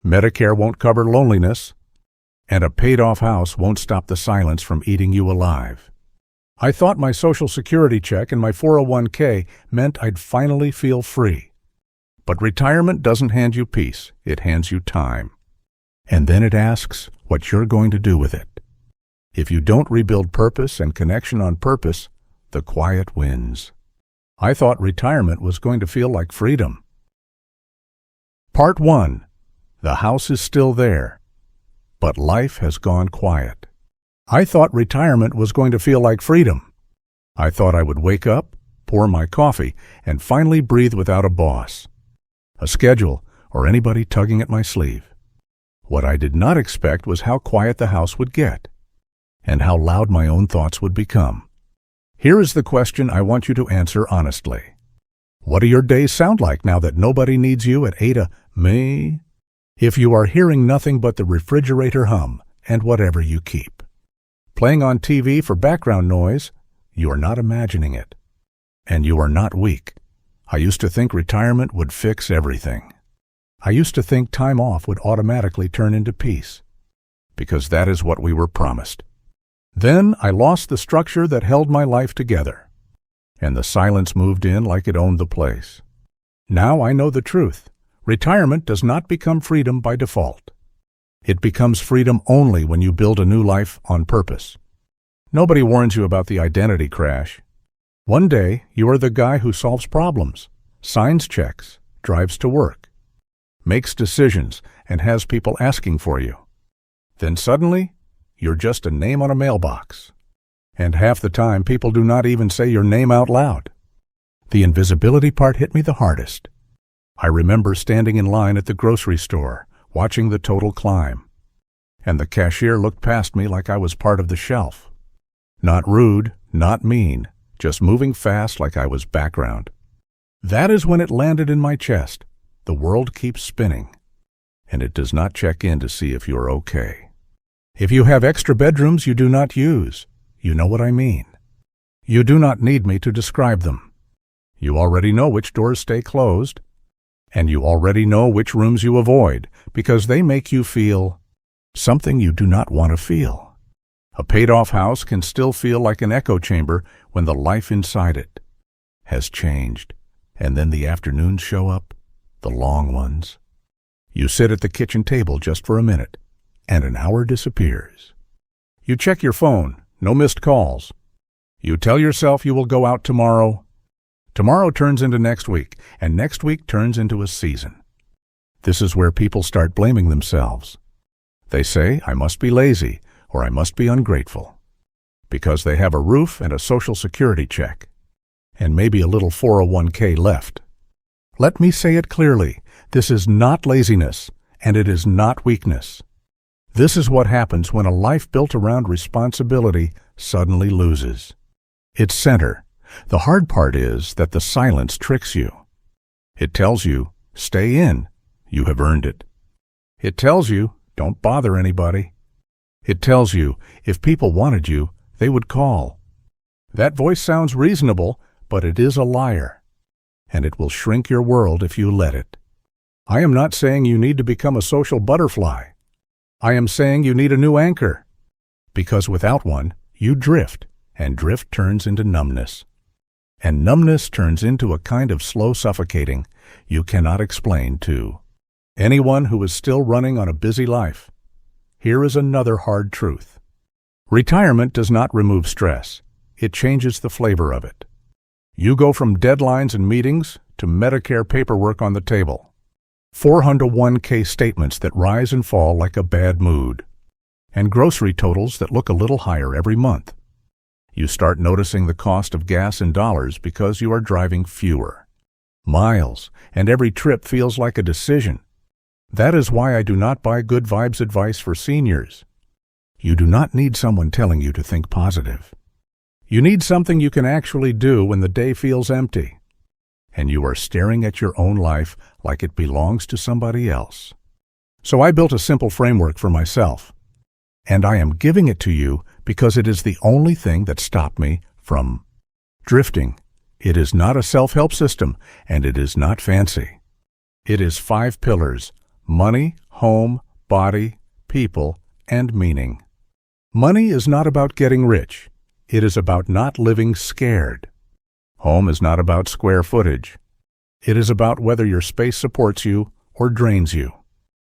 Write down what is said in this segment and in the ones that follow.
Medicare won't cover loneliness, and a paid-off house won't stop the silence from eating you alive. I thought my Social Security check and my 401k meant I'd finally feel free. But retirement doesn't hand you peace, it hands you time. And then it asks what you're going to do with it. If you don't rebuild purpose and connection on purpose, the quiet wins. I thought retirement was going to feel like freedom. Part 1. The house is still there, but life has gone quiet. I thought retirement was going to feel like freedom. I thought I would wake up, pour my coffee, and finally breathe without a boss, a schedule, or anybody tugging at my sleeve. What I did not expect was how quiet the house would get, and how loud my own thoughts would become. Here is the question I want you to answer honestly. What do your days sound like now that nobody needs you at 8 a.m? If you are hearing nothing but the refrigerator hum and whatever you keep playing on TV for background noise, you are not imagining it. And you are not weak. I used to think retirement would fix everything. I used to think time off would automatically turn into peace, because that is what we were promised. Then I lost the structure that held my life together, and the silence moved in like it owned the place. Now I know the truth. Retirement does not become freedom by default. It becomes freedom only when you build a new life on purpose. Nobody warns you about the identity crash. One day, you are the guy who solves problems, signs checks, drives to work, makes decisions, and has people asking for you. Then suddenly, you're just a name on a mailbox. And half the time, people do not even say your name out loud. The invisibility part hit me the hardest. I remember standing in line at the grocery store, watching the total climb, and the cashier looked past me like I was part of the shelf. Not rude, not mean, just moving fast like I was background. That is when it landed in my chest. The world keeps spinning, and it does not check in to see if you're okay. If you have extra bedrooms you do not use, you know what I mean. You do not need me to describe them. You already know which doors stay closed, and you already know which rooms you avoid, because they make you feel something you do not want to feel. A paid-off house can still feel like an echo chamber when the life inside it has changed, and then the afternoons show up, the long ones. You sit at the kitchen table just for a minute, and an hour disappears. You check your phone, no missed calls. You tell yourself you will go out tomorrow. Tomorrow turns into next week, and next week turns into a season. This is where people start blaming themselves. They say, I must be lazy, or I must be ungrateful, because they have a roof and a Social Security check, and maybe a little 401k left. Let me say it clearly, this is not laziness, and it is not weakness. This is what happens when a life built around responsibility suddenly loses its center. The hard part is that the silence tricks you. It tells you, stay in, you have earned it. It tells you, don't bother anybody. It tells you, if people wanted you, they would call. That voice sounds reasonable, but it is a liar, and it will shrink your world if you let it. I am not saying you need to become a social butterfly. I am saying you need a new anchor, because without one, you drift, and drift turns into numbness. And numbness turns into a kind of slow suffocating you cannot explain to anyone who is still running on a busy life. Here is another hard truth. Retirement does not remove stress. It changes the flavor of it. You go from deadlines and meetings to Medicare paperwork on the table, 401k statements that rise and fall like a bad mood, and grocery totals that look a little higher every month. You start noticing the cost of gas in dollars because you are driving fewer miles, and every trip feels like a decision. That is why I do not buy good vibes advice for seniors. You do not need someone telling you to think positive. You need something you can actually do when the day feels empty, and you are staring at your own life like it belongs to somebody else. So I built a simple framework for myself, and I am giving it to you because it is the only thing that stopped me from drifting. It is not a self-help system, and it is not fancy. It is 5 pillars, money, home, body, people, and meaning. Money is not about getting rich. It is about not living scared. Home is not about square footage. It is about whether your space supports you or drains you.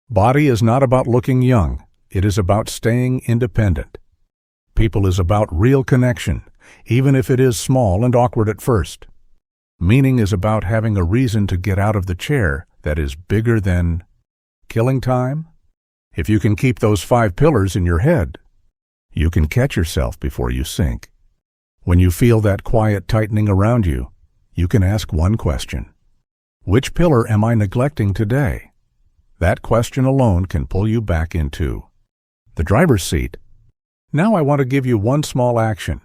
Body is not about looking young. It is about staying independent. People is about real connection, even if it is small and awkward at first. Meaning is about having a reason to get out of the chair that is bigger than killing time. If you can keep those 5 pillars in your head, you can catch yourself before you sink. When you feel that quiet tightening around you, you can ask one question. Which pillar am I neglecting today? That question alone can pull you back into the driver's seat. Now I want to give you one small action.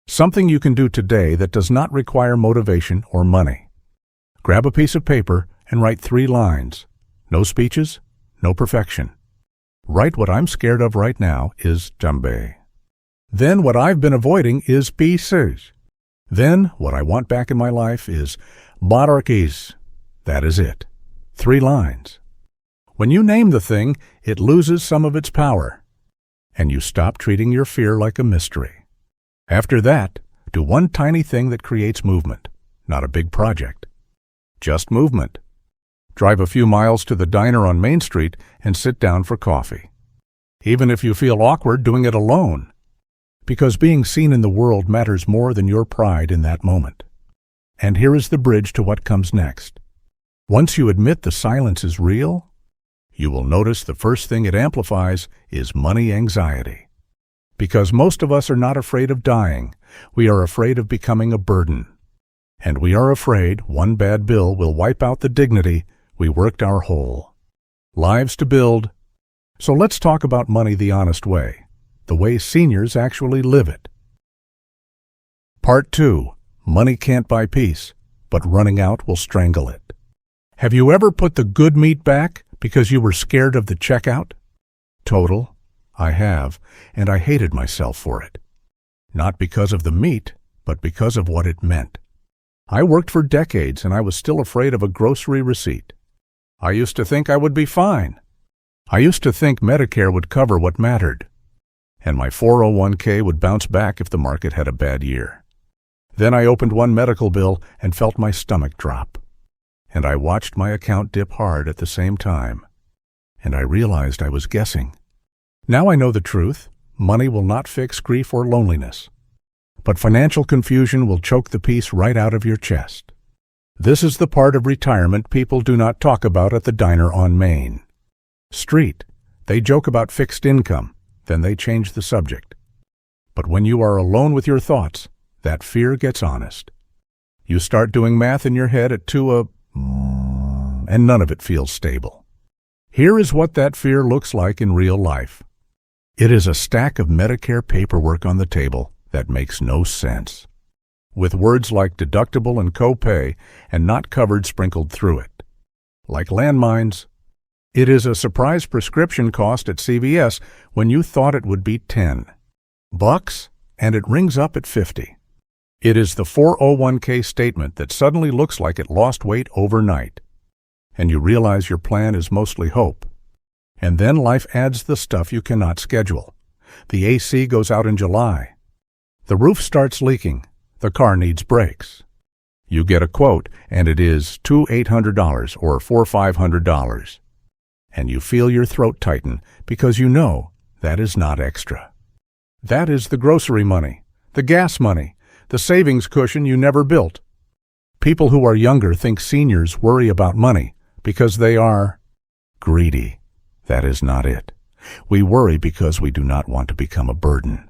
Something you can do today that does not require motivation or money. Grab a piece of paper and write 3 lines. No speeches, no perfection. Write what I'm scared of right now is jambe. Then what I've been avoiding is pieces. Then what I want back in my life is barakis. That is it. 3 lines. When you name the thing, it loses some of its power, and you stop treating your fear like a mystery. After that, do one tiny thing that creates movement, not a big project. Just movement. Drive a few miles to the diner on Main Street and sit down for coffee. Even if you feel awkward doing it alone, because being seen in the world matters more than your pride in that moment. And here is the bridge to what comes next. Once you admit the silence is real, you will notice the first thing it amplifies is money anxiety. Because most of us are not afraid of dying, we are afraid of becoming a burden. And we are afraid one bad bill will wipe out the dignity we worked our whole lives to build. So let's talk about money the honest way, the way seniors actually live it. Part 2. Money can't buy peace, but running out will strangle it. Have you ever put the good meat back because you were scared of the checkout? Total, I have, and I hated myself for it. Not because of the meat, but because of what it meant. I worked for decades and I was still afraid of a grocery receipt. I used to think I would be fine. I used to think Medicare would cover what mattered, and my 401k would bounce back if the market had a bad year. Then I opened one medical bill and felt my stomach drop. And I watched my account dip hard at the same time. And I realized I was guessing. Now I know the truth. Money will not fix grief or loneliness. But financial confusion will choke the peace right out of your chest. This is the part of retirement people do not talk about at the diner on Main Street. They joke about fixed income, then they change the subject. But when you are alone with your thoughts, that fear gets honest. You start doing math in your head at 2 and none of it feels stable. Here is what that fear looks like in real life. It is a stack of Medicare paperwork on the table that makes no sense, with words like deductible and copay and not covered sprinkled through it. Like landmines, it is a surprise prescription cost at CVS when you thought it would be $10, and it rings up at $50. It is the 401k statement that suddenly looks like it lost weight overnight, and you realize your plan is mostly hope. And then life adds the stuff you cannot schedule. The AC goes out in July. The roof starts leaking. The car needs brakes. You get a quote, and it is $2,800 or $4,500. And you feel your throat tighten because you know that is not extra. That is the grocery money, the gas money, the savings cushion you never built. People who are younger think seniors worry about money because they are greedy. That is not it. We worry because we do not want to become a burden.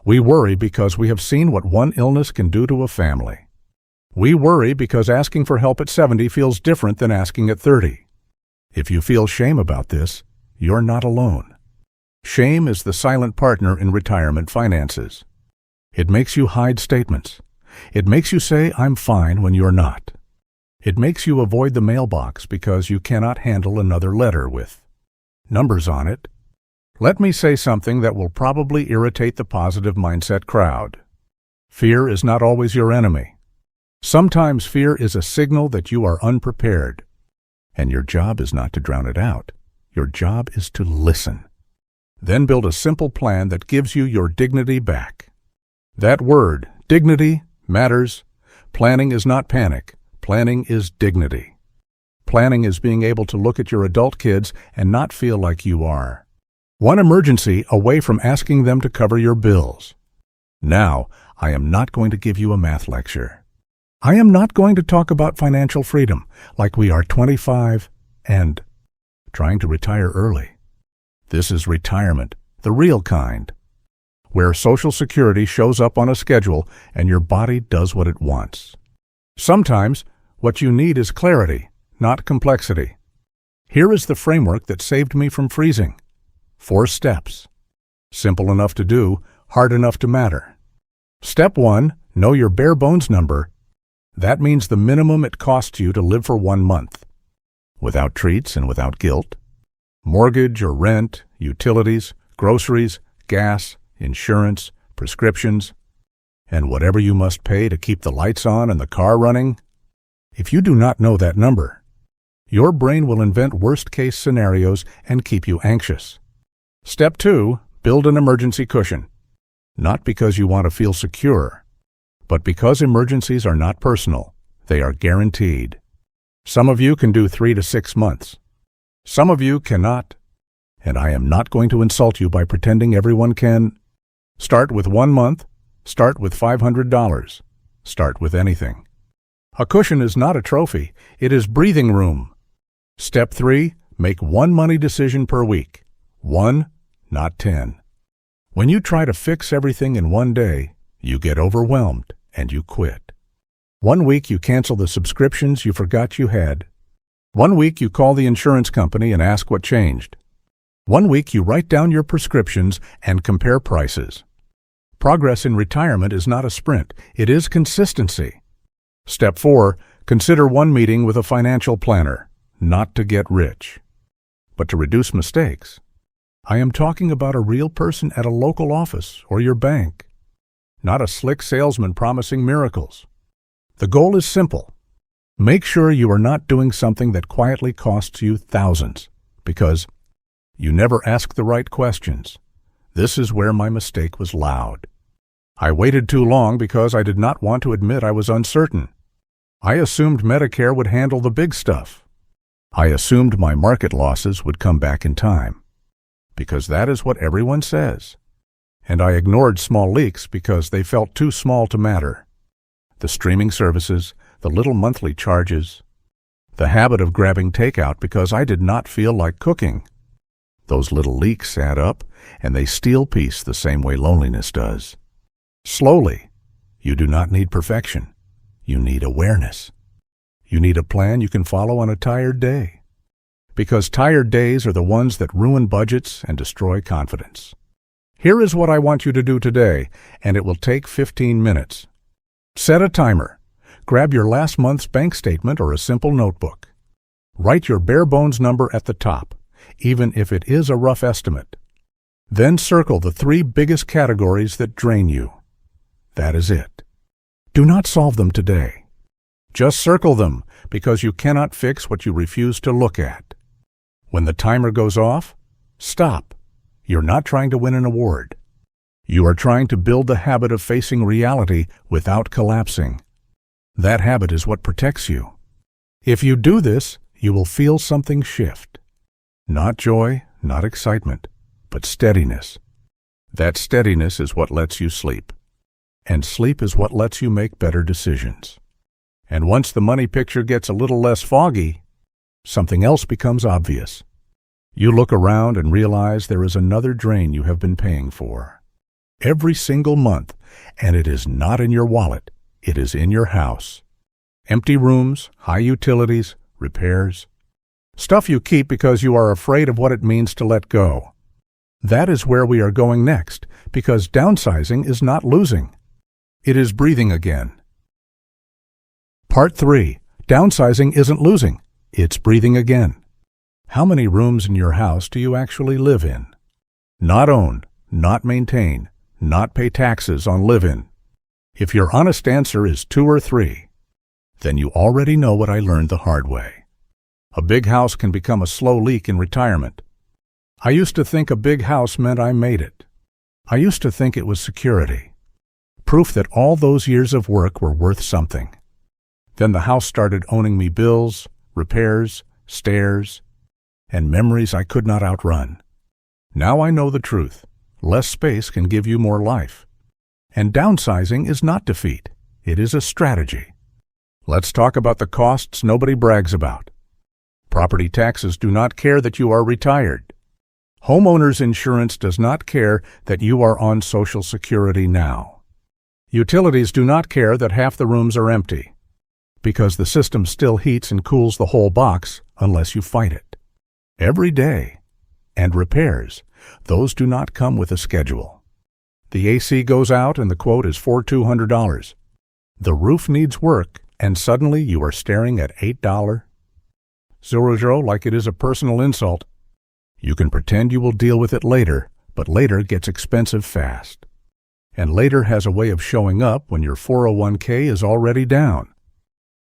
We worry because we have seen what one illness can do to a family. We worry because asking for help at 70 feels different than asking at 30. If you feel shame about this, you're not alone. Shame is the silent partner in retirement finances. It makes you hide statements. It makes you say, "I'm fine," when you're not. It makes you avoid the mailbox because you cannot handle another letter with numbers on it. Let me say something that will probably irritate the positive mindset crowd. Fear is not always your enemy. Sometimes fear is a signal that you are unprepared. And your job is not to drown it out. Your job is to listen. Then build a simple plan that gives you your dignity back. That word, dignity, matters. Planning is not panic. Planning is dignity. Planning is being able to look at your adult kids and not feel like you are one emergency away from asking them to cover your bills. Now, I am not going to give you a math lecture. I am not going to talk about financial freedom like we are 25 and trying to retire early. This is retirement, the real kind, where Social Security shows up on a schedule and your body does what it wants. Sometimes, what you need is clarity, not complexity. Here is the framework that saved me from freezing. 4 steps. Simple enough to do, hard enough to matter. Step 1, know your bare bones number. That means the minimum it costs you to live for 1 month. Without treats and without guilt. Mortgage or rent, utilities, groceries, gas, insurance, prescriptions, and whatever you must pay to keep the lights on and the car running. If you do not know that number, your brain will invent worst-case scenarios and keep you anxious. Step 2, build an emergency cushion. Not because you want to feel secure, but because emergencies are not personal. They are guaranteed. Some of you can do 3 to 6 months. Some of you cannot. And I am not going to insult you by pretending everyone can. Start with 1 month. Start with $500. Start with anything. A cushion is not a trophy. It is breathing room. Step 3, make 1 money decision per week. 1, not 10. When you try to fix everything in 1 day, you get overwhelmed and you quit. 1 week you cancel the subscriptions you forgot you had. 1 week you call the insurance company and ask what changed. 1 week you write down your prescriptions and compare prices. Progress in retirement is not a sprint, it is consistency. Step 4, consider 1 meeting with a financial planner, not to get rich, but to reduce mistakes. I am talking about a real person at a local office or your bank, not a slick salesman promising miracles. The goal is simple. Make sure you are not doing something that quietly costs you thousands, because you never ask the right questions. This is where my mistake was loud. I waited too long because I did not want to admit I was uncertain. I assumed Medicare would handle the big stuff. I assumed my market losses would come back in time, because that is what everyone says. And I ignored small leaks because they felt too small to matter. The streaming services, the little monthly charges, the habit of grabbing takeout because I did not feel like cooking. Those little leaks add up, and they steal peace the same way loneliness does. Slowly. You do not need perfection. You need awareness. You need a plan you can follow on a tired day. Because tired days are the ones that ruin budgets and destroy confidence. Here is what I want you to do today, and it will take 15 minutes. Set a timer. Grab your last month's bank statement or a simple notebook. Write your bare bones number at the top, even if it is a rough estimate. Then circle the 3 biggest categories that drain you. That is it. Do not solve them today. Just circle them, because you cannot fix what you refuse to look at. When the timer goes off, stop. You're not trying to win an award. You are trying to build the habit of facing reality without collapsing. That habit is what protects you. If you do this, you will feel something shift. Not joy, not excitement, but steadiness. That steadiness is what lets you sleep. And sleep is what lets you make better decisions. And once the money picture gets a little less foggy, something else becomes obvious. You look around and realize there is another drain you have been paying for. Every single month, and it is not in your wallet, it is in your house. Empty rooms, high utilities, repairs. Stuff you keep because you are afraid of what it means to let go. That is where we are going next, because downsizing is not losing. It is breathing again. Part 3. Downsizing isn't losing. It's breathing again. How many rooms in your house do you actually live in? Not own, not maintain, not pay taxes on live-in. If your honest answer is 2 or 3, then you already know what I learned the hard way. A big house can become a slow leak in retirement. I used to think a big house meant I made it. I used to think it was security. Proof that all those years of work were worth something. Then the house started owning me bills, repairs, stairs, and memories I could not outrun. Now I know the truth. Less space can give you more life. And downsizing is not defeat. It is a strategy. Let's talk about the costs nobody brags about. Property taxes do not care that you are retired. Homeowners insurance does not care that you are on Social Security now. Utilities do not care that half the rooms are empty, because the system still heats and cools the whole box unless you fight it. Every day. And repairs, those do not come with a schedule. The AC goes out and the quote is $4,200. The roof needs work and suddenly you are staring at $8. $0 like it is a personal insult. You can pretend you will deal with it later, but later gets expensive fast. And later has a way of showing up when your 401k is already down.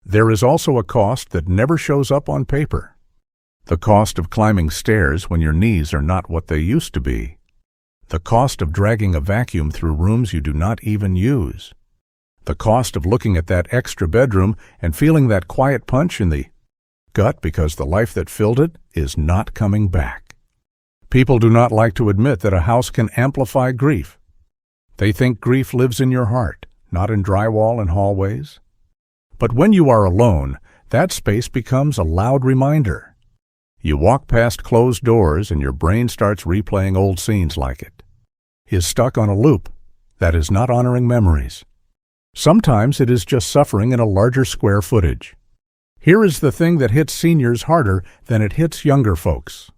There is also a cost that never shows up on paper. The cost of climbing stairs when your knees are not what they used to be. The cost of dragging a vacuum through rooms you do not even use. The cost of looking at that extra bedroom and feeling that quiet punch in the gut because the life that filled it is not coming back. People do not like to admit that a house can amplify grief. They think grief lives in your heart, not in drywall and hallways. But when you are alone, that space becomes a loud reminder. You walk past closed doors and your brain starts replaying old scenes like it. Is stuck on a loop. That is not honoring memories. Sometimes it is just suffering in a larger square footage. Here is the thing that hits seniors harder than it hits younger folks.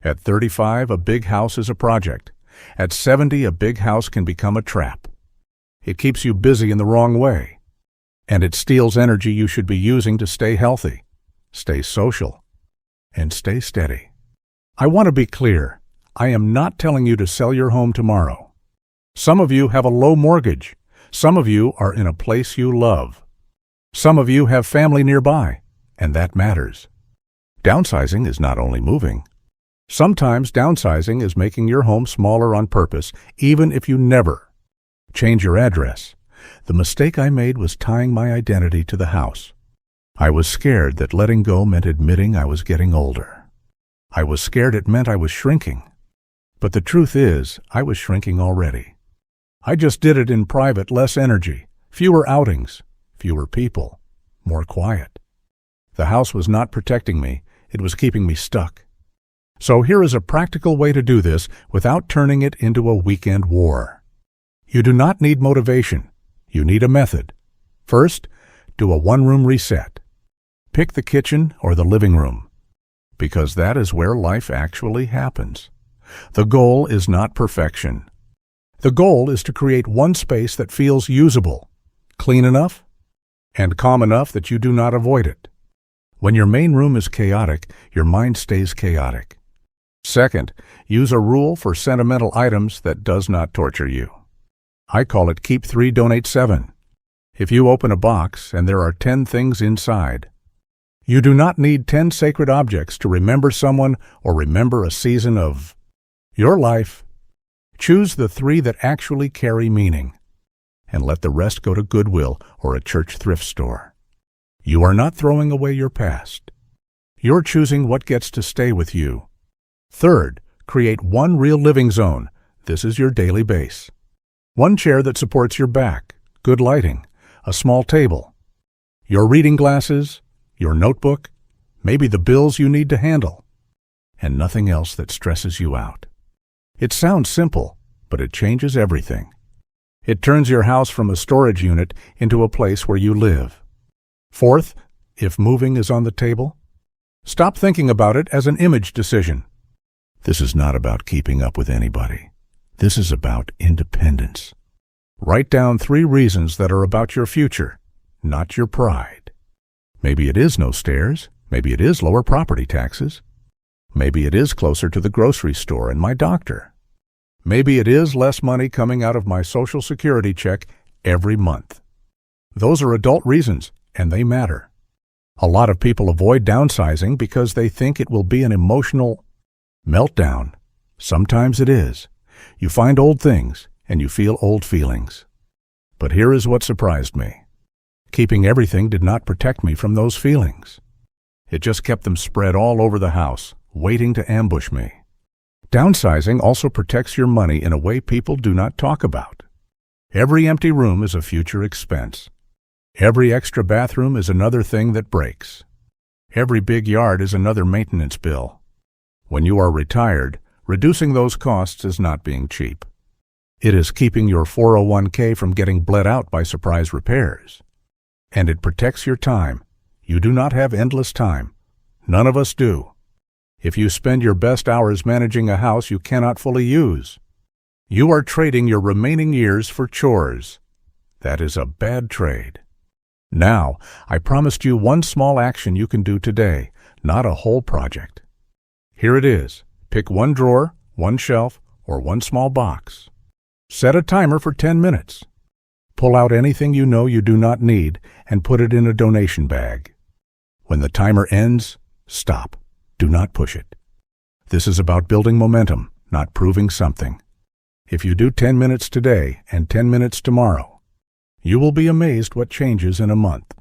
At 35, a big house is a project. At 70, a big house can become a trap. It keeps you busy in the wrong way. And it steals energy you should be using to stay healthy, stay social, and stay steady. I want to be clear. I am not telling you to sell your home tomorrow. Some of you have a low mortgage. Some of you are in a place you love. Some of you have family nearby, and that matters. Downsizing is not only moving. Sometimes downsizing is making your home smaller on purpose, even if you never change your address. The mistake I made was tying my identity to the house. I was scared that letting go meant admitting I was getting older. I was scared it meant I was shrinking. But the truth is, I was shrinking already. I just did it in private, less energy, fewer outings, fewer people, more quiet. The house was not protecting me, it was keeping me stuck. So here is a practical way to do this without turning it into a weekend war. You do not need motivation. You need a method. First, do a one-room reset. Pick the kitchen or the living room, because that is where life actually happens. The goal is not perfection. The goal is to create one space that feels usable, clean enough, and calm enough that you do not avoid it. When your main room is chaotic, your mind stays chaotic. Second, use a rule for sentimental items that does not torture you. I call it keep 3, donate 7. If you open a box and there are 10 things inside, you do not need 10 sacred objects to remember someone or remember a season of your life. Choose the 3 that actually carry meaning, and let the rest go to Goodwill or a church thrift store. You are not throwing away your past. You're choosing what gets to stay with you. Third, create one real living zone. This is your daily base. One chair that supports your back, good lighting, a small table, your reading glasses, your notebook, maybe the bills you need to handle, and nothing else that stresses you out. It sounds simple, but it changes everything. It turns your house from a storage unit into a place where you live. Fourth, if moving is on the table, stop thinking about it as an image decision. This is not about keeping up with anybody. This is about independence. Write down 3 reasons that are about your future, not your pride. Maybe it is no stairs. Maybe it is lower property taxes. Maybe it is closer to the grocery store and my doctor. Maybe it is less money coming out of my Social Security check every month. Those are adult reasons, and they matter. A lot of people avoid downsizing because they think it will be an emotional meltdown. Sometimes it is. You find old things and you feel old feelings. But here is what surprised me. Keeping everything did not protect me from those feelings. It just kept them spread all over the house, waiting to ambush me. Downsizing also protects your money in a way people do not talk about. Every empty room is a future expense. Every extra bathroom is another thing that breaks. Every big yard is another maintenance bill. When you are retired, reducing those costs is not being cheap. It is keeping your 401k from getting bled out by surprise repairs. And it protects your time. You do not have endless time. None of us do. If you spend your best hours managing a house you cannot fully use, you are trading your remaining years for chores. That is a bad trade. Now, I promised you one small action you can do today, not a whole project. Here it is. Pick one drawer, one shelf, or one small box. Set a timer for 10 minutes. Pull out anything you know you do not need and put it in a donation bag. When the timer ends, stop. Do not push it. This is about building momentum, not proving something. If you do 10 minutes today and 10 minutes tomorrow, you will be amazed what changes in a month.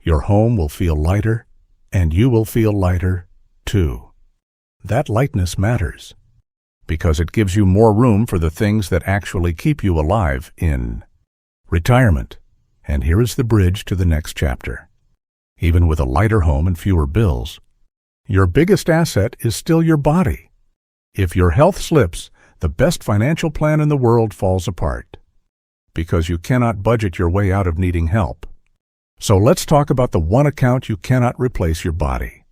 Your home will feel lighter, and you will feel lighter too. That lightness matters, because it gives you more room for the things that actually keep you alive in retirement. And here is the bridge to the next chapter. Even with a lighter home and fewer bills, your biggest asset is still your body. If your health slips, the best financial plan in the world falls apart, because you cannot budget your way out of needing help. So let's talk about the one account you cannot replace your body.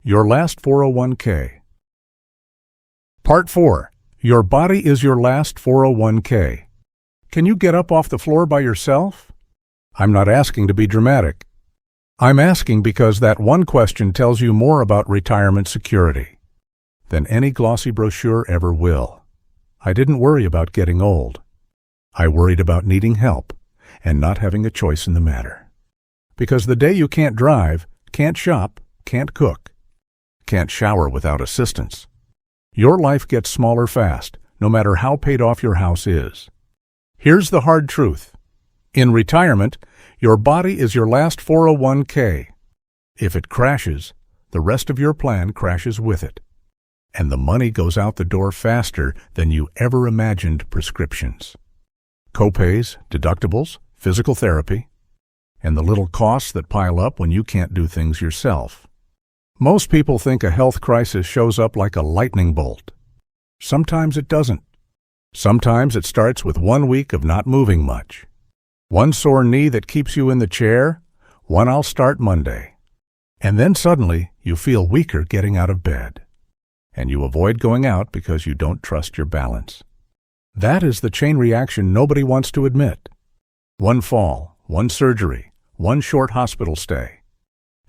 Your last 401k. Part 4. Your body is your last 401k. Can you get up off the floor by yourself? I'm not asking to be dramatic. I'm asking because that one question tells you more about retirement security than any glossy brochure ever will. I didn't worry about getting old. I worried about needing help and not having a choice in the matter. Because the day you can't drive, can't shop, can't cook, can't shower without assistance, your life gets smaller fast, no matter how paid off your house is. Here's the hard truth. In retirement, your body is your last 401k. If it crashes, the rest of your plan crashes with it. And the money goes out the door faster than you ever imagined prescriptions. Copays, deductibles, physical therapy, and the little costs that pile up when you can't do things yourself. Most people think a health crisis shows up like a lightning bolt. Sometimes it doesn't. Sometimes it starts with 1 week of not moving much. One sore knee that keeps you in the chair, one I'll start Monday. And then suddenly you feel weaker getting out of bed. And you avoid going out because you don't trust your balance. That is the chain reaction nobody wants to admit. One fall, one surgery, one short hospital stay.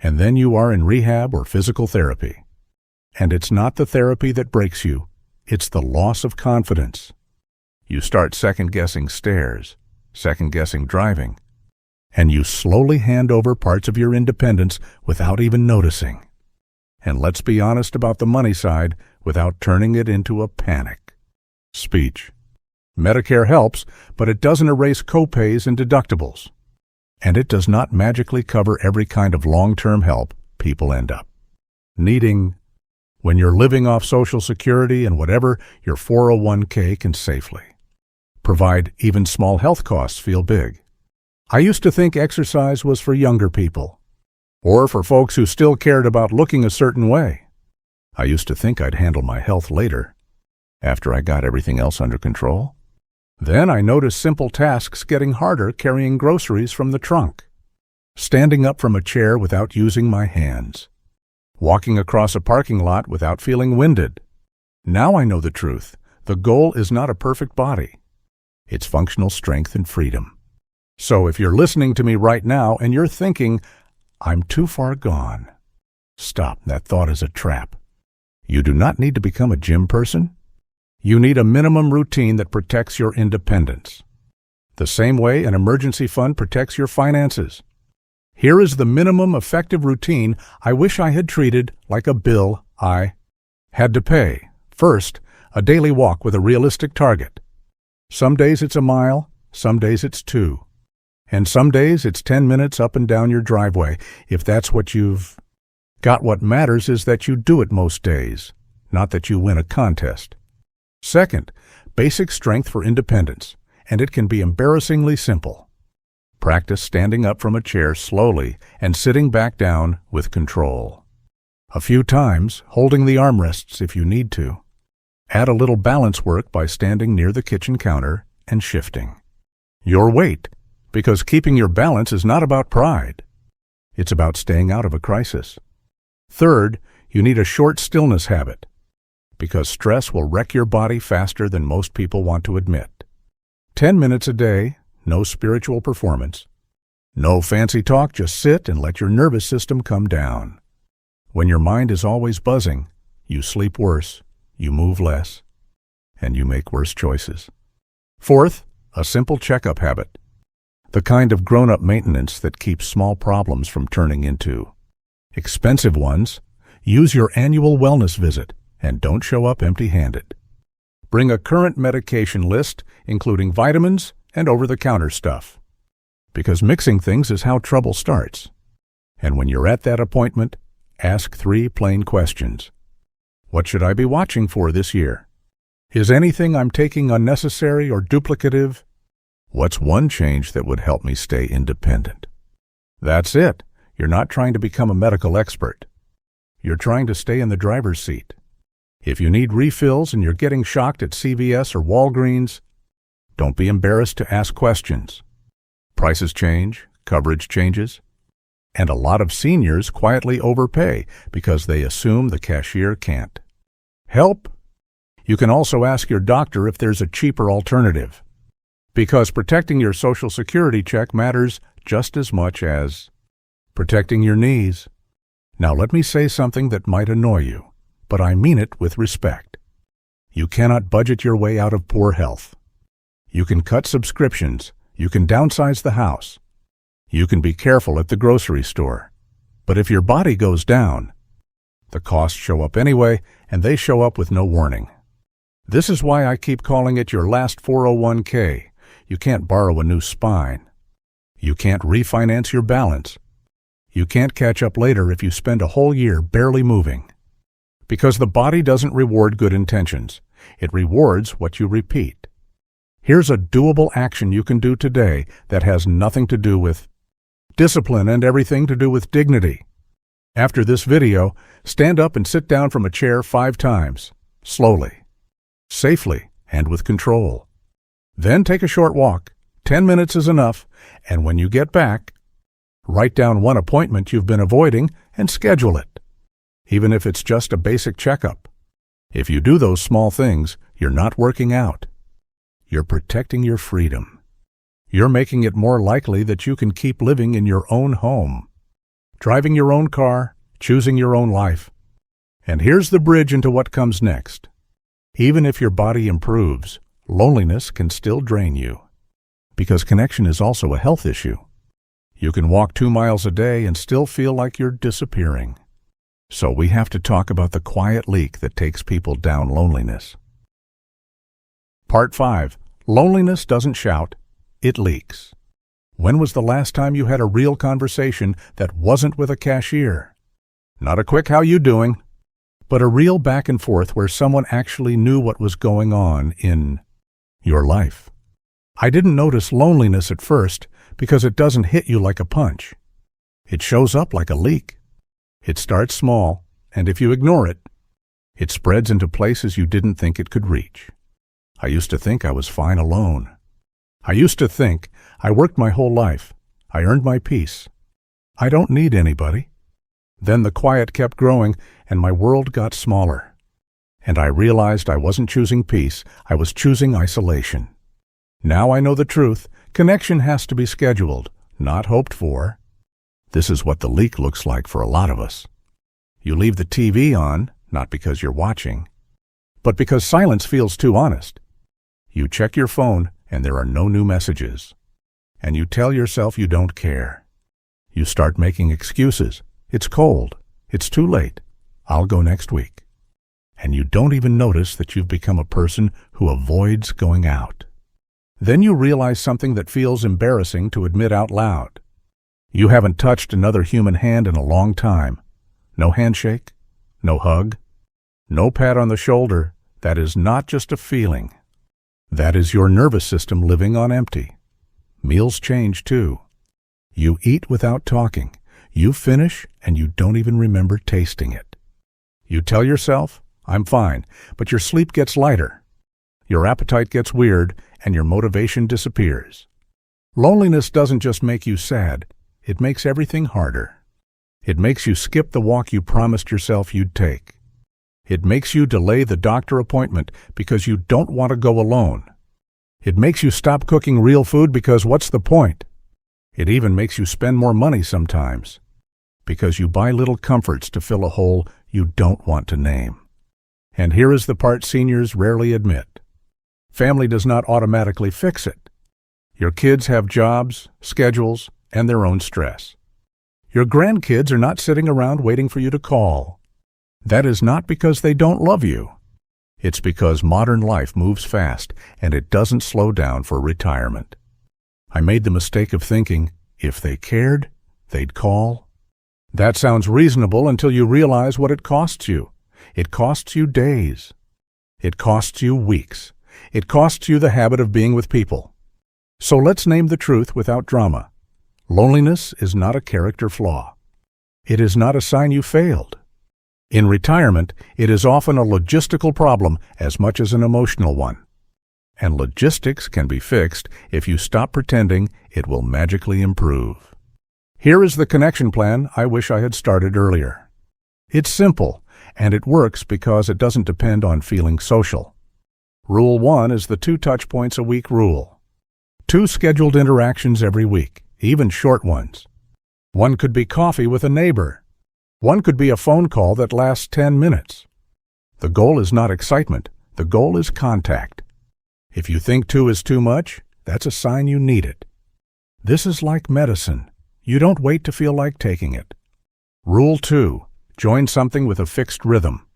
And then you are in rehab or physical therapy. And it's not the therapy that breaks you, it's the loss of confidence. You start second-guessing stairs, second-guessing driving, and you slowly hand over parts of your independence without even noticing. And let's be honest about the money side without turning it into a panic. Speech. Medicare helps, but it doesn't erase copays and deductibles. And it does not magically cover every kind of long-term help people end up needing when you're living off Social Security and whatever your 401k can safely provide. Even small health costs feel big. I used to think exercise was for younger people, or for folks who still cared about looking a certain way. I used to think I'd handle my health later, after I got everything else under control. Then I noticed simple tasks getting harder, carrying groceries from the trunk, standing up from a chair without using my hands, walking across a parking lot without feeling winded. Now I know the truth. The goal is not a perfect body. It's functional strength and freedom. So if you're listening to me right now and you're thinking, I'm too far gone, stop. That thought is a trap. You do not need to become a gym person. You need a minimum routine that protects your independence. The same way an emergency fund protects your finances. Here is the minimum effective routine I wish I had treated like a bill I had to pay. First, a daily walk with a realistic target. Some days it's a mile, some days it's 2. And some days it's 10 minutes up and down your driveway, if that's what you've got. What matters is that you do it most days, not that you win a contest. Second, basic strength for independence, and it can be embarrassingly simple. Practice standing up from a chair slowly and sitting back down with control. A few times, holding the armrests if you need to. Add a little balance work by standing near the kitchen counter and shifting your weight, because keeping your balance is not about pride. It's about staying out of a crisis. Third, you need a short stillness habit, because stress will wreck your body faster than most people want to admit. 10 minutes a day, no spiritual performance. No fancy talk, just sit and let your nervous system come down. When your mind is always buzzing, you sleep worse, you move less, and you make worse choices. Fourth, a simple checkup habit. The kind of grown-up maintenance that keeps small problems from turning into expensive ones. Use your annual wellness visit and don't show up empty-handed. Bring a current medication list, including vitamins and over-the-counter stuff, because mixing things is how trouble starts. And when you're at that appointment, ask 3 plain questions. What should I be watching for this year? Is anything I'm taking unnecessary or duplicative? What's one change that would help me stay independent? That's it. You're not trying to become a medical expert. You're trying to stay in the driver's seat. If you need refills and you're getting shocked at CVS or Walgreens, don't be embarrassed to ask questions. Prices change, coverage changes, and a lot of seniors quietly overpay because they assume the cashier can't help. You can also ask your doctor if there's a cheaper alternative, because protecting your Social Security check matters just as much as protecting your knees. Now let me say something that might annoy you, but I mean it with respect. You cannot budget your way out of poor health. You can cut subscriptions, you can downsize the house, you can be careful at the grocery store, but if your body goes down, the costs show up anyway, and they show up with no warning. This is why I keep calling it your last 401k. You can't borrow a new spine. You can't refinance your balance. You can't catch up later if you spend a whole year barely moving. Because the body doesn't reward good intentions. It rewards what you repeat. Here's a doable action you can do today that has nothing to do with discipline and everything to do with dignity. After this video, stand up and sit down from a chair 5 times, slowly, safely, and with control. Then take a short walk. 10 minutes is enough, and when you get back, write down one appointment you've been avoiding and schedule it, even if it's just a basic checkup. If you do those small things, you're not working out. You're protecting your freedom. You're making it more likely that you can keep living in your own home, driving your own car, choosing your own life. And here's the bridge into what comes next. Even if your body improves, loneliness can still drain you, because connection is also a health issue. You can walk 2 miles a day and still feel like you're disappearing. So we have to talk about the quiet leak that takes people down loneliness. Part 5. Loneliness doesn't shout, it leaks. When was the last time you had a real conversation that wasn't with a cashier? Not a quick "how you doing?" but a real back and forth where someone actually knew what was going on in your life. I didn't notice loneliness at first because it doesn't hit you like a punch. It shows up like a leak. It starts small, and if you ignore it, it spreads into places you didn't think it could reach. I used to think I was fine alone. I used to think I worked my whole life. I earned my peace. I don't need anybody. Then the quiet kept growing, and my world got smaller. And I realized I wasn't choosing peace, I was choosing isolation. Now I know the truth. Connection has to be scheduled, not hoped for. This is what the leak looks like for a lot of us. You leave the TV on, not because you're watching, but because silence feels too honest. You check your phone, and there are no new messages. And you tell yourself you don't care. You start making excuses. It's cold. It's too late. I'll go next week. And you don't even notice that you've become a person who avoids going out. Then you realize something that feels embarrassing to admit out loud. You haven't touched another human hand in a long time. No handshake, no hug, no pat on the shoulder. That is not just a feeling. That is your nervous system living on empty. Meals change too. You eat without talking. You finish and you don't even remember tasting it. You tell yourself, I'm fine, but your sleep gets lighter. Your appetite gets weird and your motivation disappears. Loneliness doesn't just make you sad, it makes everything harder. It makes you skip the walk you promised yourself you'd take. It makes you delay the doctor appointment because you don't want to go alone. It makes you stop cooking real food because what's the point? It even makes you spend more money sometimes because you buy little comforts to fill a hole you don't want to name. And here is the part seniors rarely admit. Family does not automatically fix it. Your kids have jobs, schedules, and their own stress. Your grandkids are not sitting around waiting for you to call. That is not because they don't love you. It's because modern life moves fast and it doesn't slow down for retirement. I made the mistake of thinking, if they cared, they'd call. That sounds reasonable until you realize what it costs you. It costs you days. It costs you weeks. It costs you the habit of being with people. So let's name the truth without drama. Loneliness is not a character flaw. It is not a sign you failed. In retirement, it is often a logistical problem as much as an emotional one. And logistics can be fixed if you stop pretending it will magically improve. Here is the connection plan I wish I had started earlier. It's simple, and it works because it doesn't depend on feeling social. Rule 1 is the 2 touch points a week rule. 2 scheduled interactions every week, even short ones. One could be coffee with a neighbor. One could be a phone call that lasts 10 minutes. The goal is not excitement. The goal is contact. If you think 2 is too much, that's a sign you need it. This is like medicine. You don't wait to feel like taking it. Rule 2. Join something with a fixed rhythm.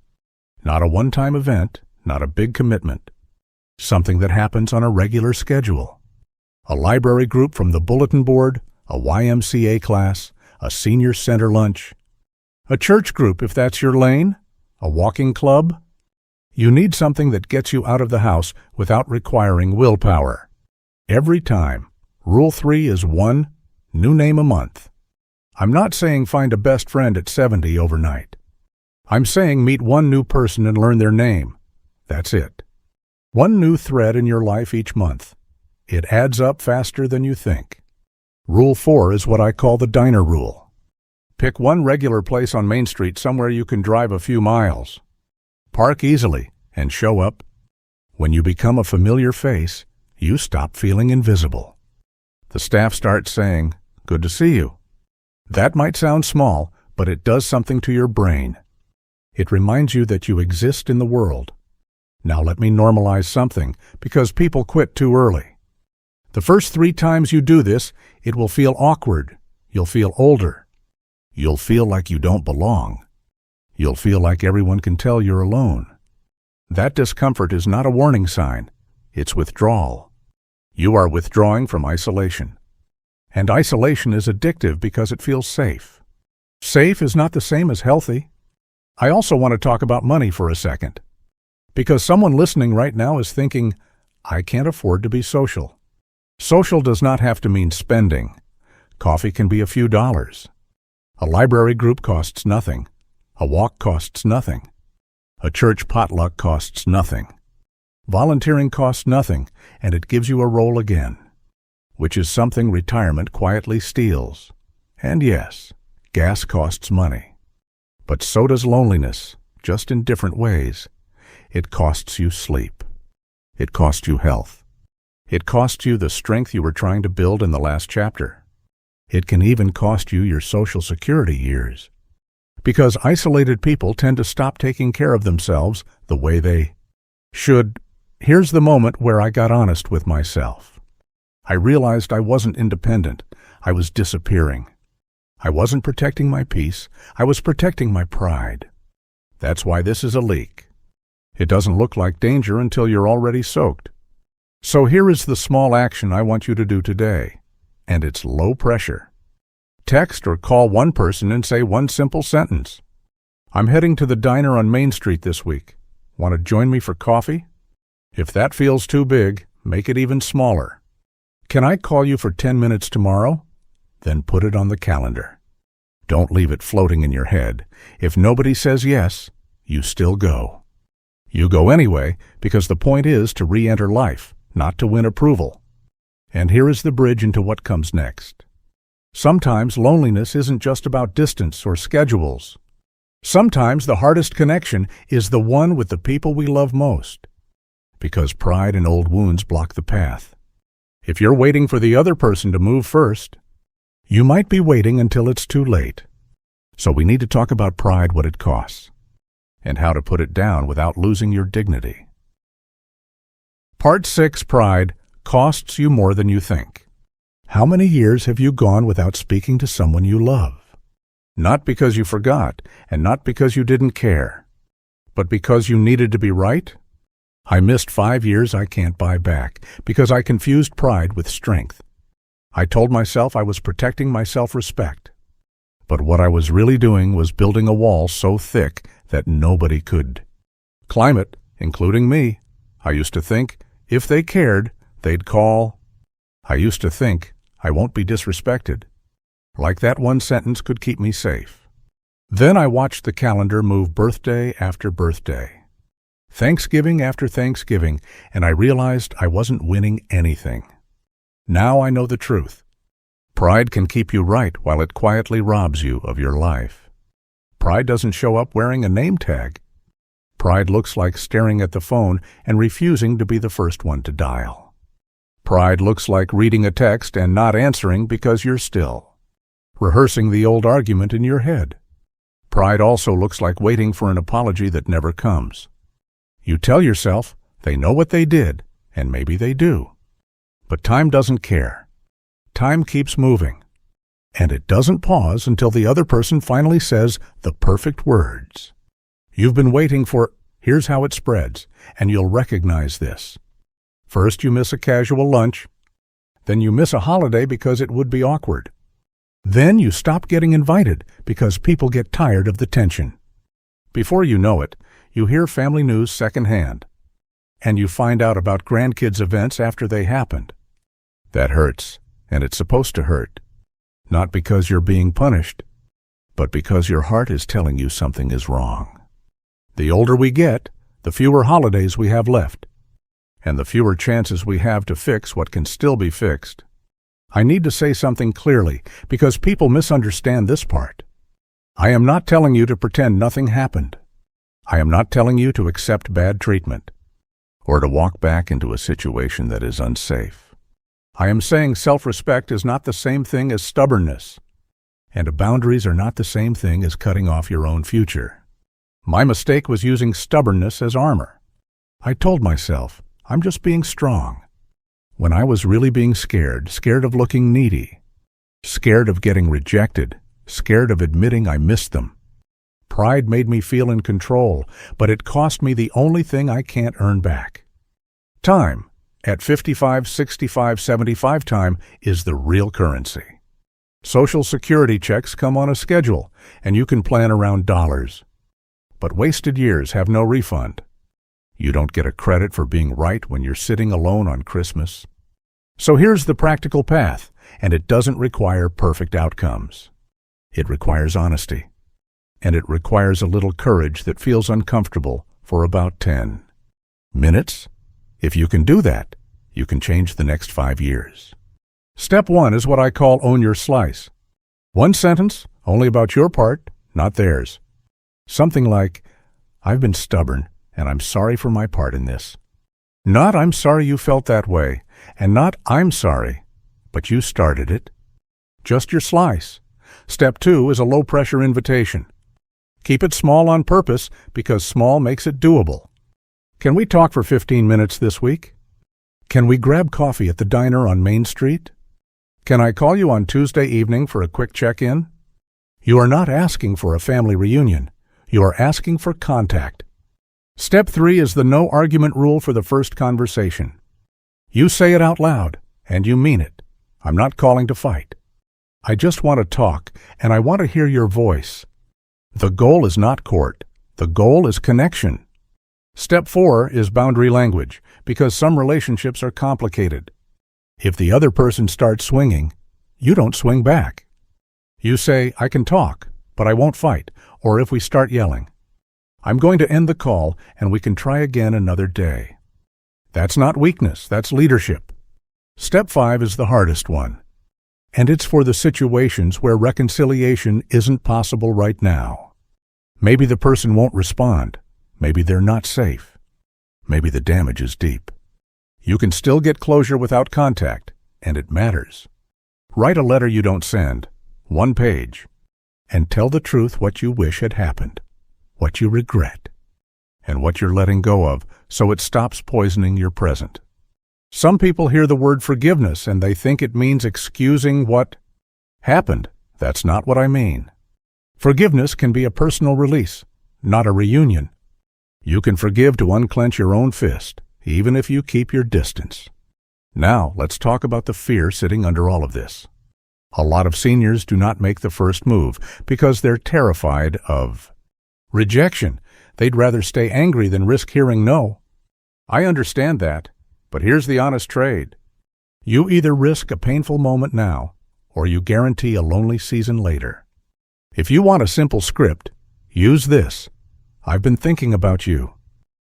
Not a one-time event, not a big commitment. Something that happens on a regular schedule. A library group from the bulletin board, a YMCA class, a senior center lunch. A church group if that's your lane, a walking club. You need something that gets you out of the house without requiring willpower. Every time. Rule 3 is 1, new name a month. I'm not saying find a best friend at 70 overnight. I'm saying meet 1 new person and learn their name. That's it. 1 new thread in your life each month. It adds up faster than you think. Rule 4 is what I call the diner rule. Pick 1 regular place on Main Street somewhere you can drive a few miles. Park easily and show up. When you become a familiar face, you stop feeling invisible. The staff starts saying, "Good to see you." That might sound small, but it does something to your brain. It reminds you that you exist in the world. Now let me normalize something, because people quit too early. The first 3 times you do this, it will feel awkward. You'll feel older. You'll feel like you don't belong. You'll feel like everyone can tell you're alone. That discomfort is not a warning sign. It's withdrawal. You are withdrawing from isolation. And isolation is addictive because it feels safe. Safe is not the same as healthy. I also want to talk about money for a second. Because someone listening right now is thinking, I can't afford to be social. Social does not have to mean spending. Coffee can be a few dollars. A library group costs nothing. A walk costs nothing. A church potluck costs nothing. Volunteering costs nothing, and it gives you a role again, which is something retirement quietly steals. And yes, gas costs money. But so does loneliness, just in different ways. It costs you sleep. It costs you health. It costs you the strength you were trying to build in the last chapter. It can even cost you your Social Security years. Because isolated people tend to stop taking care of themselves the way they should. Here's the moment where I got honest with myself. I realized I wasn't independent. I was disappearing. I wasn't protecting my peace. I was protecting my pride. That's why this is a leak. It doesn't look like danger until you're already soaked. So here is the small action I want you to do today, and it's low pressure. Text or call one person and say one simple sentence. I'm heading to the diner on Main Street this week. Want to join me for coffee? If that feels too big, make it even smaller. Can I call you for 10 minutes tomorrow? Then put it on the calendar. Don't leave it floating in your head. If nobody says yes, you still go. You go anyway because the point is to re-enter life, not to win approval. And here is the bridge into what comes next. Sometimes loneliness isn't just about distance or schedules. Sometimes the hardest connection is the one with the people we love most, because pride and old wounds block the path. If you're waiting for the other person to move first, you might be waiting until it's too late. So we need to talk about pride, what it costs, and how to put it down without losing your dignity. Part 6, Pride, costs you more than you think. How many years have you gone without speaking to someone you love? Not because you forgot, and not because you didn't care, but because you needed to be right? I missed 5 years I can't buy back, because I confused pride with strength. I told myself I was protecting my self-respect, but what I was really doing was building a wall so thick that nobody could climb it, including me. I used to think, if they cared, they'd call. I used to think, I won't be disrespected. Like that one sentence could keep me safe. Then I watched the calendar move birthday after birthday, Thanksgiving after Thanksgiving, and I realized I wasn't winning anything. Now I know the truth. Pride can keep you right while it quietly robs you of your life. Pride doesn't show up wearing a name tag. Pride looks like staring at the phone and refusing to be the first one to dial. Pride looks like reading a text and not answering because you're still rehearsing the old argument in your head. Pride also looks like waiting for an apology that never comes. You tell yourself they know what they did, and maybe they do. But time doesn't care. Time keeps moving, and it doesn't pause until the other person finally says the perfect words. You've been waiting for, here's how it spreads, and you'll recognize this. First you miss a casual lunch, then you miss a holiday because it would be awkward. Then you stop getting invited because people get tired of the tension. Before you know it, you hear family news secondhand, and you find out about grandkids' events after they happened. That hurts, and it's supposed to hurt. Not because you're being punished, but because your heart is telling you something is wrong. The older we get, the fewer holidays we have left, and the fewer chances we have to fix what can still be fixed. I need to say something clearly, because people misunderstand this part. I am not telling you to pretend nothing happened. I am not telling you to accept bad treatment, or to walk back into a situation that is unsafe. I am saying self-respect is not the same thing as stubbornness, and boundaries are not the same thing as cutting off your own future. My mistake was using stubbornness as armor. I told myself, I'm just being strong, when I was really being scared of looking needy, scared of getting rejected, scared of admitting I missed them. Pride made me feel in control, but it cost me the only thing I can't earn back. Time, at 55, 65, 75 time, is the real currency. Social Security checks come on a schedule, and you can plan around dollars. But wasted years have no refund. You don't get a credit for being right when you're sitting alone on Christmas. So here's the practical path, and it doesn't require perfect outcomes. It requires honesty, and it requires a little courage that feels uncomfortable for about 10 minutes. If you can do that, you can change the next 5 years. Step 1 is what I call own your slice. One sentence, only about your part, not theirs. Something like, I've been stubborn, and I'm sorry for my part in this. Not I'm sorry you felt that way, and not I'm sorry, but you started it. Just your slice. Step 2 is a low-pressure invitation. Keep it small on purpose because small makes it doable. Can we talk for 15 minutes this week? Can we grab coffee at the diner on Main Street? Can I call you on Tuesday evening for a quick check-in? You are not asking for a family reunion. You are asking for contact. Step 3 is the no argument rule for the first conversation. You say it out loud, and you mean it. I'm not calling to fight. I just want to talk, and I want to hear your voice. The goal is not court. The goal is connection. Step 4 is boundary language, because some relationships are complicated. If the other person starts swinging, you don't swing back. You say, I can talk, but I won't fight, or if we start yelling, I'm going to end the call and we can try again another day. That's not weakness, that's leadership. Step 5 is the hardest one, and it's for the situations where reconciliation isn't possible right now. Maybe the person won't respond. Maybe they're not safe. Maybe the damage is deep. You can still get closure without contact, and it matters. Write a letter you don't send, 1 page, and tell the truth what you wish had happened, what you regret, and what you're letting go of so it stops poisoning your present. Some people hear the word forgiveness and they think it means excusing what happened. That's not what I mean. Forgiveness can be a personal release, not a reunion. You can forgive to unclench your own fist, even if you keep your distance. Now, let's talk about the fear sitting under all of this. A lot of seniors do not make the first move because they're terrified of rejection. They'd rather stay angry than risk hearing no. I understand that, but here's the honest trade. You either risk a painful moment now, or you guarantee a lonely season later. If you want a simple script, use this. I've been thinking about you.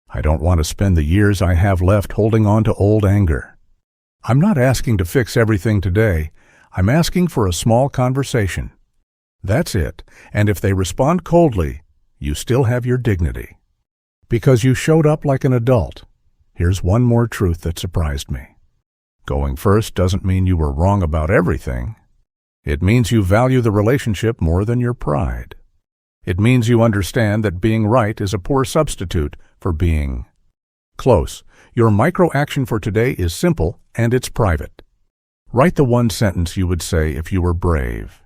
I don't want to spend the years I have left holding on to old anger. I'm not asking to fix everything today. I'm asking for a small conversation. That's it, and if they respond coldly, you still have your dignity. Because you showed up like an adult. Here's one more truth that surprised me. Going first doesn't mean you were wrong about everything. It means you value the relationship more than your pride. It means you understand that being right is a poor substitute for being close. Your micro-action for today is simple and it's private. Write the 1 sentence you would say if you were brave,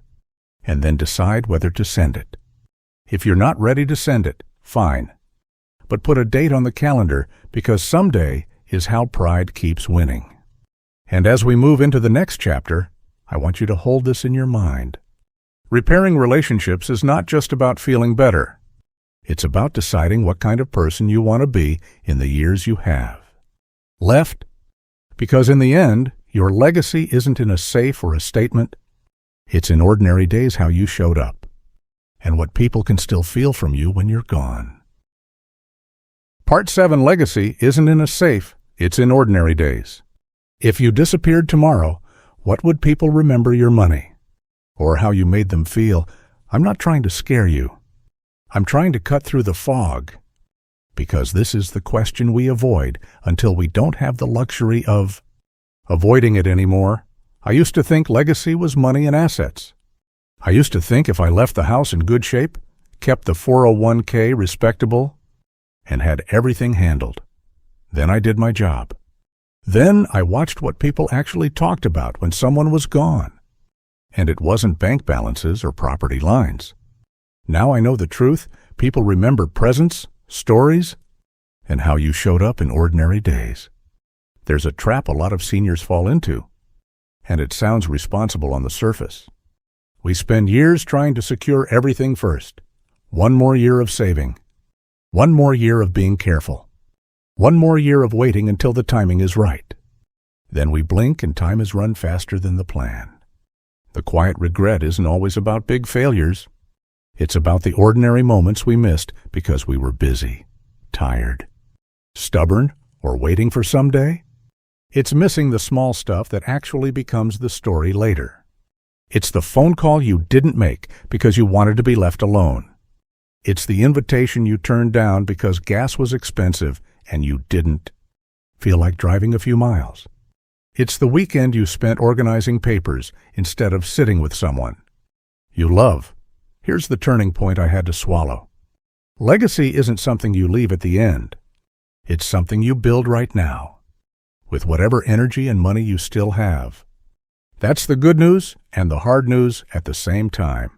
and then decide whether to send it. If you're not ready to send it, fine. But put a date on the calendar because someday is how pride keeps winning. And as we move into the next chapter, I want you to hold this in your mind. Repairing relationships is not just about feeling better. It's about deciding what kind of person you want to be in the years you have left. Because in the end, your legacy isn't in a safe or a statement. It's in ordinary days how you showed up, and what people can still feel from you when you're gone. Part 7 Legacy isn't in a safe, it's in ordinary days. If you disappeared tomorrow, what would people remember your money? Or how you made them feel? I'm not trying to scare you. I'm trying to cut through the fog. Because this is the question we avoid until we don't have the luxury of avoiding it anymore. I used to think legacy was money and assets. I used to think if I left the house in good shape, kept the 401k respectable, and had everything handled, then I did my job. Then I watched what people actually talked about when someone was gone. And it wasn't bank balances or property lines. Now I know the truth. People remember presents, stories, and how you showed up in ordinary days. There's a trap a lot of seniors fall into, and it sounds responsible on the surface. We spend years trying to secure everything first. 1 more year of saving. 1 more year of being careful. 1 more year of waiting until the timing is right. Then we blink and time has run faster than the plan. The quiet regret isn't always about big failures. It's about the ordinary moments we missed because we were busy, tired, stubborn, or waiting for someday. It's missing the small stuff that actually becomes the story later. It's the phone call you didn't make because you wanted to be left alone. It's the invitation you turned down because gas was expensive and you didn't feel like driving a few miles. It's the weekend you spent organizing papers instead of sitting with someone you love. Here's the turning point I had to swallow. Legacy isn't something you leave at the end. It's something you build right now, with whatever energy and money you still have. That's the good news and the hard news at the same time.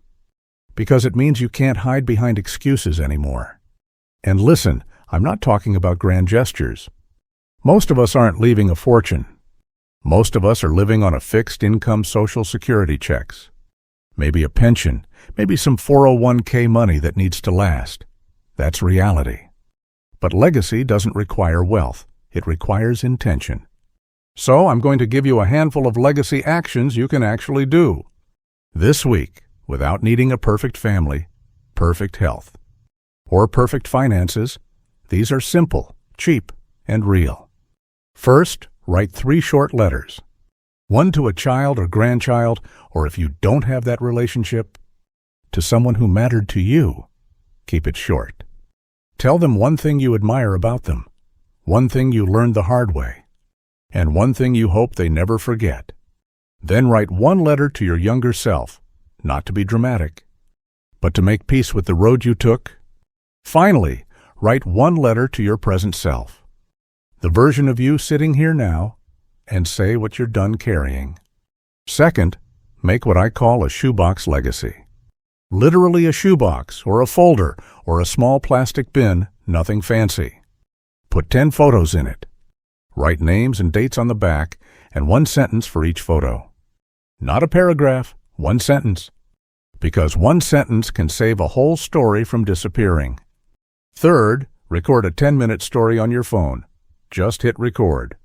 because it means you can't hide behind excuses anymore. And listen, I'm not talking about grand gestures. Most of us aren't leaving a fortune. Most of us are living on a fixed income Social Security checks. Maybe a pension, maybe some 401k money that needs to last. That's reality. But legacy doesn't require wealth. It requires intention. So I'm going to give you a handful of legacy actions you can actually do this week without needing a perfect family, perfect health, or perfect finances. These are simple, cheap, and real. First, write 3 short letters. One to a child or grandchild, or if you don't have that relationship, to someone who mattered to you. Keep it short. Tell them one thing you admire about them, one thing you learned the hard way, and one thing you hope they never forget. Then write 1 letter to your younger self, not to be dramatic, but to make peace with the road you took. Finally, write 1 letter to your present self, the version of you sitting here now, and say what you're done carrying. Second, make what I call a shoebox legacy. Literally a shoebox, or a folder, or a small plastic bin, nothing fancy. Put 10 photos in it. Write names and dates on the back, and 1 sentence for each photo. Not a paragraph, 1 sentence. Because 1 sentence can save a whole story from disappearing. Third, record a 10-minute story on your phone. Just hit record.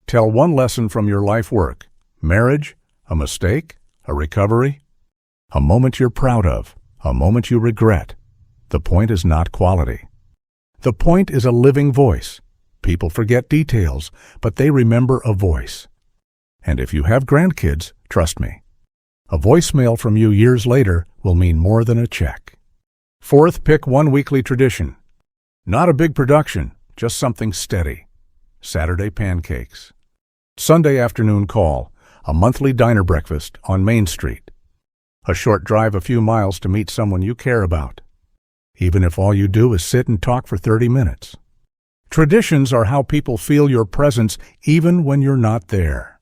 Tell 1 lesson from your life work, marriage, a mistake, a recovery, a moment you're proud of, a moment you regret. The point is not quality. The point is a living voice. People forget details, but they remember a voice. And if you have grandkids, trust me, a voicemail from you years later will mean more than a check. Fourth, pick 1 weekly tradition. Not a big production, just something steady. Saturday pancakes. Sunday afternoon call, a monthly diner breakfast on Main Street. A short drive a few miles to meet someone you care about, even if all you do is sit and talk for 30 minutes. Traditions are how people feel your presence even when you're not there.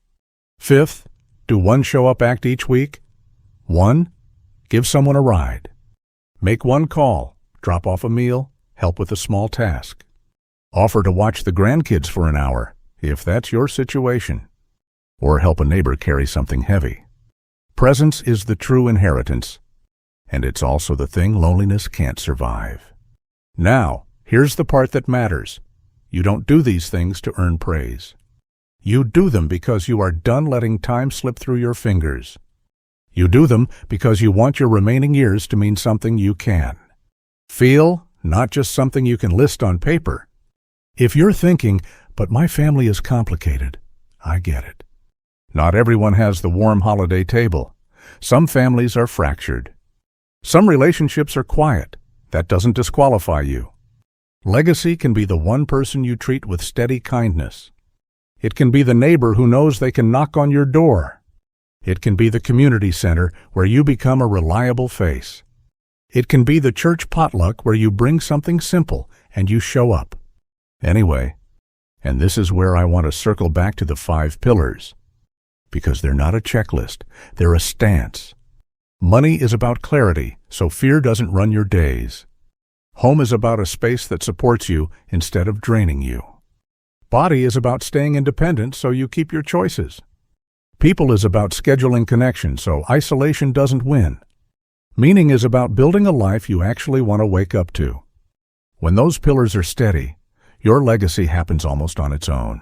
Fifth, do 1 show-up act each week. 1, give someone a ride. Make 1 call, drop off a meal, help with a small task. Offer to watch the grandkids for an hour, if that's your situation. Or help a neighbor carry something heavy. Presence is the true inheritance, and it's also the thing loneliness can't survive. Now, here's the part that matters. You don't do these things to earn praise. You do them because you are done letting time slip through your fingers. You do them because you want your remaining years to mean something you can feel, not just something you can list on paper. If you're thinking, but my family is complicated, I get it. Not everyone has the warm holiday table. Some families are fractured. Some relationships are quiet. That doesn't disqualify you. Legacy can be the 1 person you treat with steady kindness. It can be the neighbor who knows they can knock on your door. It can be the community center where you become a reliable face. It can be the church potluck where you bring something simple and you show up. Anyway, and this is where I want to circle back to the 5 pillars. Because they're not a checklist, they're a stance. Money is about clarity, so fear doesn't run your days. Home is about a space that supports you instead of draining you. Body is about staying independent, so you keep your choices. People is about scheduling connection, so isolation doesn't win. Meaning is about building a life you actually want to wake up to. When those pillars are steady, your legacy happens almost on its own.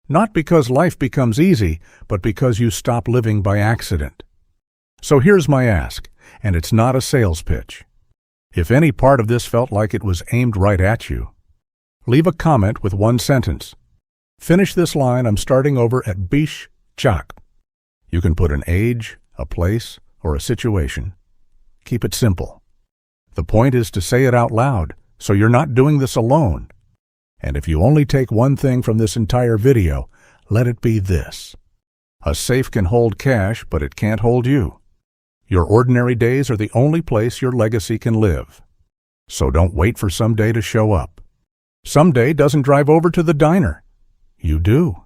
Not because life becomes easy, but because you stop living by accident. So here's my ask, and it's not a sales pitch. If any part of this felt like it was aimed right at you, leave a comment with 1 sentence. Finish this line, I'm starting over at Bish Chak. You can put an age, a place, or a situation. Keep it simple. The point is to say it out loud, so you're not doing this alone. And if you only take 1 thing from this entire video, let it be this. A safe can hold cash, but it can't hold you. Your ordinary days are the only place your legacy can live. So don't wait for someday to show up. Someday doesn't drive over to the diner. You do.